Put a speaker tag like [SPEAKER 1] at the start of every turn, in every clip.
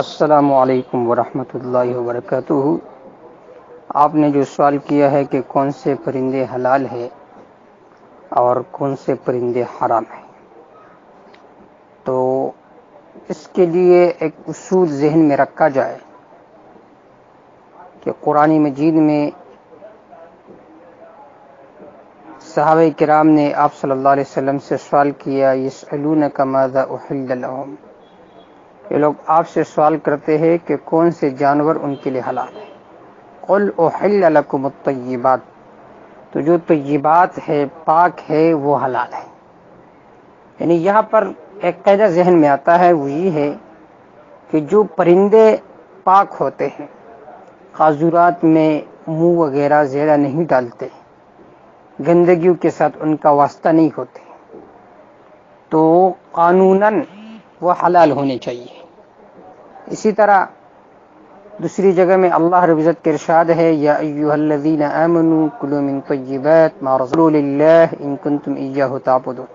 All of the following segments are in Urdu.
[SPEAKER 1] السلام علیکم ورحمۃ اللہ وبرکاتہ۔ آپ نے جو سوال کیا ہے کہ کون سے پرندے حلال ہیں اور کون سے پرندے حرام ہیں، تو اس کے لیے ایک اصول ذہن میں رکھا جائے کہ قرآن مجید میں صحابہ کرام نے آپ صلی اللہ علیہ وسلم سے سوال کیا، یسألونک ماذا احل لهم، یہ لوگ آپ سے سوال کرتے ہیں کہ کون سے جانور ان کے لیے حلال ہے۔ قل احل لکم الطیبات، تو جو طیبات ہے، پاک ہے، وہ حلال ہے۔ یعنی یہاں پر ایک قاعدہ ذہن میں آتا ہے، وہ یہ ہے کہ جو پرندے پاک ہوتے ہیں، قاذورات میں منہ وغیرہ زیادہ نہیں ڈالتے، گندگیوں کے ساتھ ان کا واسطہ نہیں ہوتے، تو قانوناً وہ حلال ہونے چاہیے۔ اسی طرح دوسری جگہ میں اللہ رب العزت کے ارشاد ہے، یا ایھا الذین آمنوا کلوا من طیبات ما رزقناکم للہ ان کنتم ایاہ تعبدون،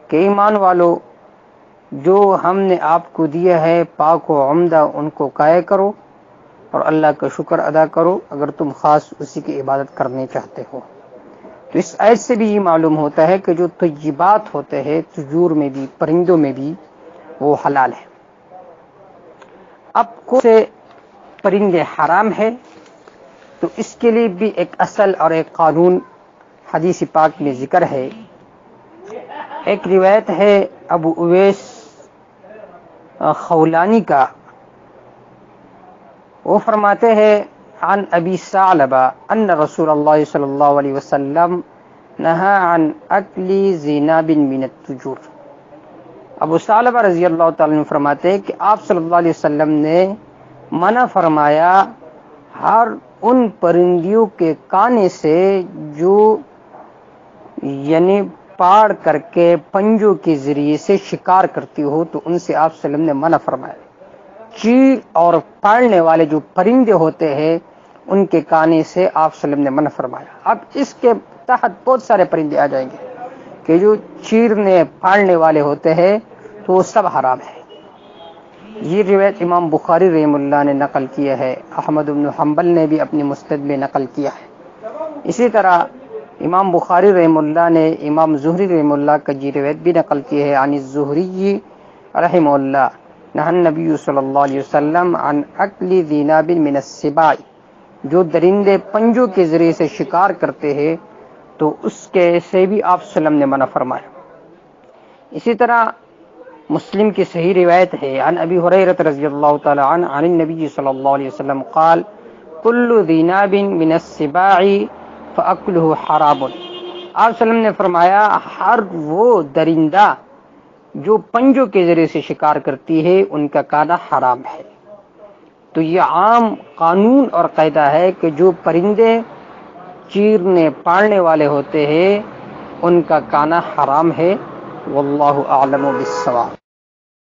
[SPEAKER 1] کہ ایمان والو جو ہم نے آپ کو دیا ہے پاک و عمدہ ان کو کھایا کرو اور اللہ کا شکر ادا کرو اگر تم خاص اسی کی عبادت کرنے چاہتے ہو۔ تو اس آیت سے بھی یہ معلوم ہوتا ہے کہ جو طیبات ہوتے ہیں طیور میں بھی، پرندوں میں بھی، وہ حلال ہے۔ اب کون سے پرندے حرام ہے، تو اس کے لیے بھی ایک اصل اور ایک قانون حدیث پاک میں ذکر ہے۔ ایک روایت ہے ابو اویس خولانی کا، وہ فرماتے ہیں عن ابی ثعلبہ ان رسول اللہ صلی اللہ علیہ وسلم نہى عن اکل ذناب من الطیور۔ ابو ثعلبہ رضی اللہ تعالیٰ عنہ فرماتے ہیں کہ آپ صلی اللہ علیہ وسلم نے منع فرمایا ہر ان پرندوں کے کانے سے جو یعنی پاڑ کر کے پنجوں کے ذریعے سے شکار کرتی ہو، تو ان سے آپ صلی اللہ علیہ وسلم نے منع فرمایا۔ چیر اور پاڑنے والے جو پرندے ہوتے ہیں ان کے کانے سے آپ صلی اللہ علیہ وسلم نے منع فرمایا۔ اب اس کے تحت بہت سارے پرندے آ جائیں گے کہ جو چیرنے پھاڑنے والے ہوتے ہیں تو وہ سب حرام ہے۔ یہ روایت امام بخاری رحمہ اللہ نے نقل کیا ہے، احمد بن حنبل نے بھی اپنی مسند میں نقل کیا ہے۔ اسی طرح امام بخاری رحمہ اللہ نے امام زہری رحمہ اللہ کا یہ روایت بھی نقل کی ہے، عن الزہری رحمہ اللہ نہى النبی صلی اللہ علیہ وسلم عن اکل ذناب من السباع، جو درندے پنجوں کے ذریعے سے شکار کرتے ہیں تو اس کے سے بھی آپ صلی اللہ علیہ وسلم نے منع فرمایا۔ اسی طرح مسلم کی صحیح روایت ہے عن ابی ہریرہ رضی اللہ تعالی عنہ عن النبی صلی اللہ علیہ وسلم قال کل ذناب من السباع فاکلہ حرام۔ آپ صلی اللہ علیہ وسلم نے فرمایا ہر وہ درندہ جو پنجوں کے ذریعے سے شکار کرتی ہے ان کا کھانا حرام ہے۔ تو یہ عام قانون اور قاعدہ ہے کہ جو پرندے چیرنے پاڑنے والے ہوتے ہیں ان کا کھانا حرام ہے۔ واللہ اعلم بالصواب۔